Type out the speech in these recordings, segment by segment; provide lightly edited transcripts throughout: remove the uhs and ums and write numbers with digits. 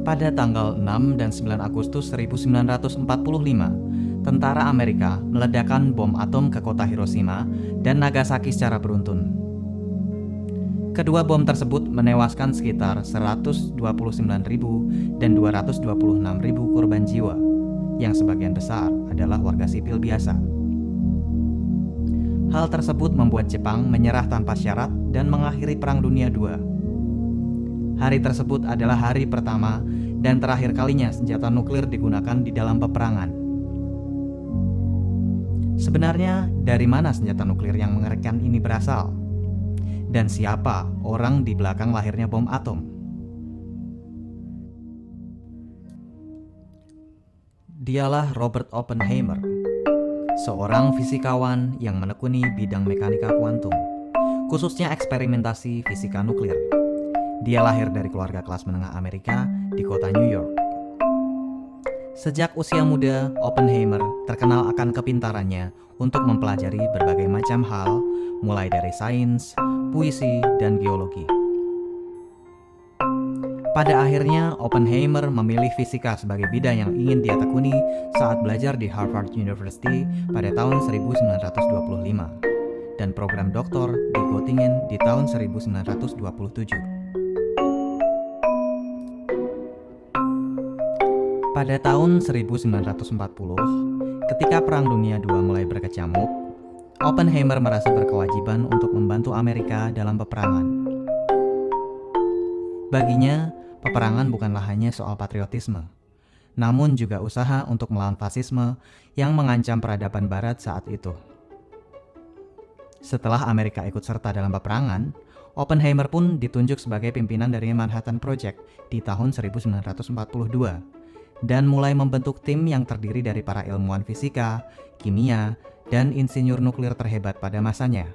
Pada tanggal 6 dan 9 Agustus 1945, tentara Amerika meledakkan bom atom ke kota Hiroshima dan Nagasaki secara beruntun. Kedua bom tersebut menewaskan sekitar 129.000 dan 226.000 korban jiwa, yang sebagian besar adalah warga sipil biasa. Hal tersebut membuat Jepang menyerah tanpa syarat dan mengakhiri Perang Dunia II. Hari tersebut adalah hari pertama dan terakhir kalinya senjata nuklir digunakan di dalam peperangan. Sebenarnya, dari mana senjata nuklir yang mengerikan ini berasal? Dan siapa orang di belakang lahirnya bom atom? Dialah Robert Oppenheimer, seorang fisikawan yang menekuni bidang mekanika kuantum, khususnya eksperimentasi fisika nuklir. Dia lahir dari keluarga kelas menengah Amerika di kota New York. Sejak usia muda, Oppenheimer terkenal akan kepintarannya untuk mempelajari berbagai macam hal, mulai dari sains, puisi, dan geologi. Pada akhirnya, Oppenheimer memilih fisika sebagai bidang yang ingin dia tekuni saat belajar di Harvard University pada tahun 1925 dan program doktor di Göttingen di tahun 1927. Pada tahun 1940, ketika Perang Dunia II mulai berkecamuk, Oppenheimer merasa berkewajiban untuk membantu Amerika dalam peperangan. Baginya, peperangan bukanlah hanya soal patriotisme, namun juga usaha untuk melawan fasisme yang mengancam peradaban Barat saat itu. Setelah Amerika ikut serta dalam peperangan, Oppenheimer pun ditunjuk sebagai pimpinan dari Manhattan Project di tahun 1942. Dan mulai membentuk tim yang terdiri dari para ilmuwan fisika, kimia, dan insinyur nuklir terhebat pada masanya.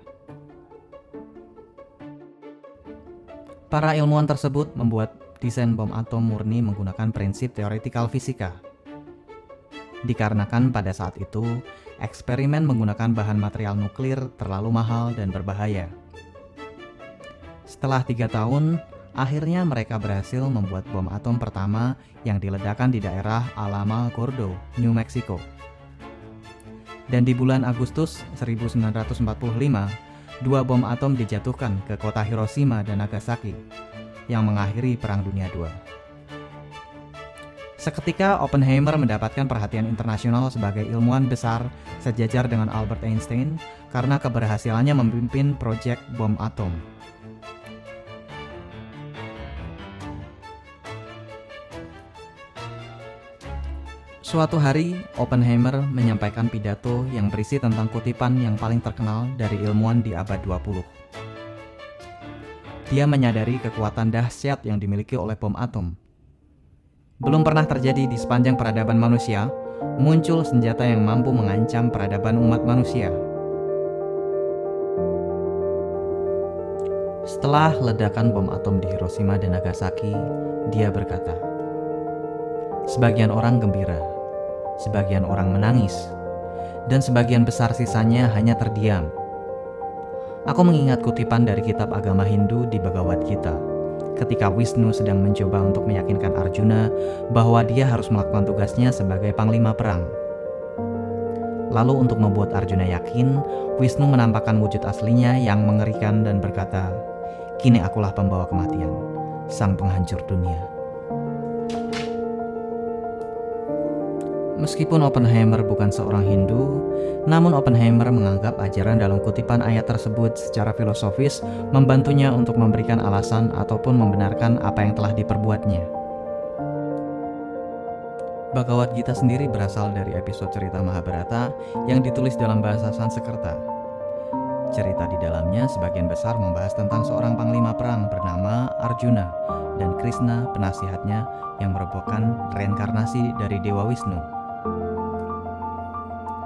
Para ilmuwan tersebut membuat desain bom atom murni menggunakan prinsip teoretikal fisika. Dikarenakan pada saat itu, eksperimen menggunakan bahan material nuklir terlalu mahal dan berbahaya. Setelah 3 tahun, akhirnya mereka berhasil membuat bom atom pertama yang diledakkan di daerah Alama Gordo, New Mexico. Dan di bulan Agustus 1945, 2 bom atom dijatuhkan ke kota Hiroshima dan Nagasaki, yang mengakhiri Perang Dunia II. Seketika Oppenheimer mendapatkan perhatian internasional sebagai ilmuwan besar sejajar dengan Albert Einstein karena keberhasilannya memimpin proyek bom atom. Suatu hari, Oppenheimer menyampaikan pidato yang berisi tentang kutipan yang paling terkenal dari ilmuwan di abad 20. Dia menyadari kekuatan dahsyat yang dimiliki oleh bom atom. Belum pernah terjadi di sepanjang peradaban manusia, muncul senjata yang mampu mengancam peradaban umat manusia. Setelah ledakan bom atom di Hiroshima dan Nagasaki, dia berkata, "Sebagian orang gembira, sebagian orang menangis, dan sebagian besar sisanya hanya terdiam." Aku mengingat kutipan dari kitab agama Hindu di Bhagavad Gita, ketika Wisnu sedang mencoba untuk meyakinkan Arjuna bahwa dia harus melakukan tugasnya sebagai panglima perang. Lalu untuk membuat Arjuna yakin, Wisnu menampakkan wujud aslinya yang mengerikan dan berkata, "Kini akulah pembawa kematian, sang penghancur dunia." Meskipun Oppenheimer bukan seorang Hindu, namun Oppenheimer menganggap ajaran dalam kutipan ayat tersebut secara filosofis membantunya untuk memberikan alasan ataupun membenarkan apa yang telah diperbuatnya. Bhagavad Gita sendiri berasal dari episode cerita Mahabharata yang ditulis dalam bahasa Sanskerta. Cerita di dalamnya sebagian besar membahas tentang seorang panglima perang bernama Arjuna dan Krishna penasihatnya yang merupakan reinkarnasi dari Dewa Wisnu.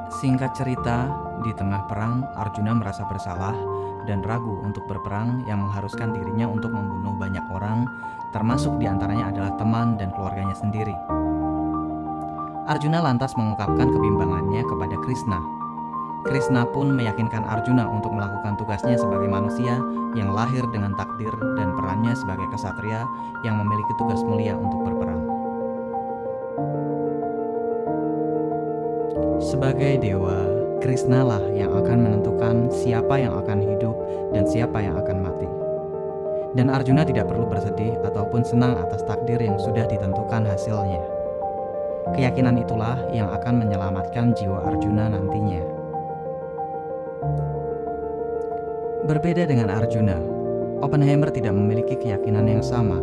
Singkat cerita, di tengah perang, Arjuna merasa bersalah dan ragu untuk berperang yang mengharuskan dirinya untuk membunuh banyak orang, termasuk diantaranya adalah teman dan keluarganya sendiri. Arjuna lantas mengungkapkan kebimbangannya kepada Krishna. Krishna pun meyakinkan Arjuna untuk melakukan tugasnya sebagai manusia yang lahir dengan takdir dan perannya sebagai kesatria yang memiliki tugas mulia untuk berperang. Sebagai dewa, Krishna lah yang akan menentukan siapa yang akan hidup dan siapa yang akan mati. Dan Arjuna tidak perlu bersedih ataupun senang atas takdir yang sudah ditentukan hasilnya. Keyakinan itulah yang akan menyelamatkan jiwa Arjuna nantinya. Berbeda dengan Arjuna, Oppenheimer tidak memiliki keyakinan yang sama.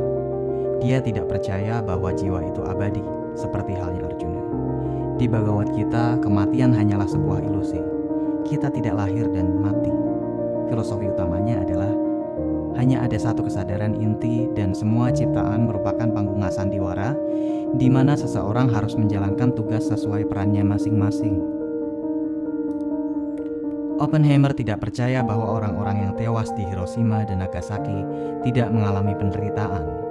Dia tidak percaya bahwa jiwa itu abadi, seperti halnya Arjuna. Di Bhagavad Gita, kematian hanyalah sebuah ilusi. Kita tidak lahir dan mati. Filosofi utamanya adalah hanya ada satu kesadaran inti dan semua ciptaan merupakan panggungan sandiwara di mana seseorang harus menjalankan tugas sesuai perannya masing-masing. Oppenheimer tidak percaya bahwa orang-orang yang tewas di Hiroshima dan Nagasaki tidak mengalami penderitaan.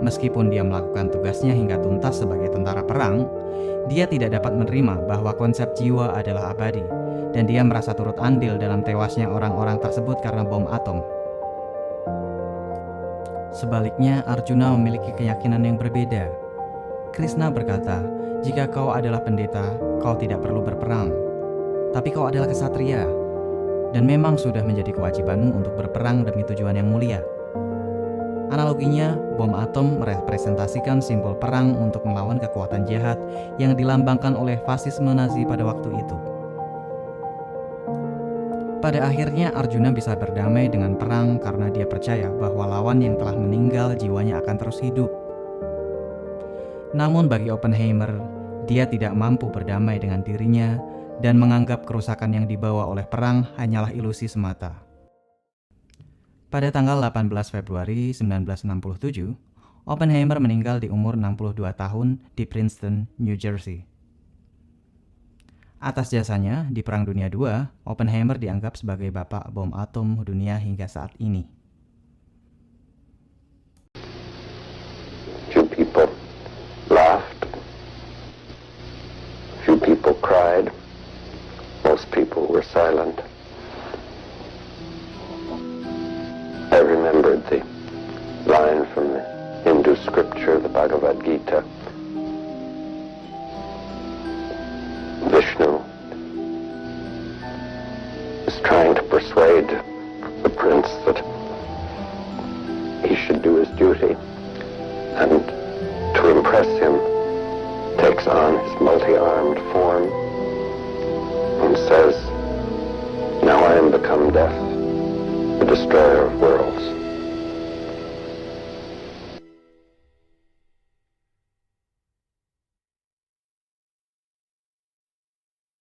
Meskipun dia melakukan tugasnya hingga tuntas sebagai tentara perang, dia tidak dapat menerima bahwa konsep jiwa adalah abadi, dan dia merasa turut andil dalam tewasnya orang-orang tersebut karena bom atom. Sebaliknya, Arjuna memiliki keyakinan yang berbeda. Krishna berkata, "Jika kau adalah pendeta, kau tidak perlu berperang. Tapi kau adalah kesatria, dan memang sudah menjadi kewajibanmu untuk berperang demi tujuan yang mulia." Analoginya, bom atom merepresentasikan simbol perang untuk melawan kekuatan jahat yang dilambangkan oleh fasisme Nazi pada waktu itu. Pada akhirnya Arjuna bisa berdamai dengan perang karena dia percaya bahwa lawan yang telah meninggal jiwanya akan terus hidup. Namun bagi Oppenheimer, dia tidak mampu berdamai dengan dirinya dan menganggap kerusakan yang dibawa oleh perang hanyalah ilusi semata. Pada tanggal 18 Februari 1967, Oppenheimer meninggal di umur 62 tahun di Princeton, New Jersey. Atas jasanya di Perang Dunia II, Oppenheimer dianggap sebagai bapak bom atom dunia hingga saat ini. Few people laughed, few people cried, most people were silent. I remembered the line from the Hindu scripture, the Bhagavad Gita. Vishnu is trying to persuade the prince that he should do his duty, and to impress him takes on his multi-armed form and says, "Now I am become death.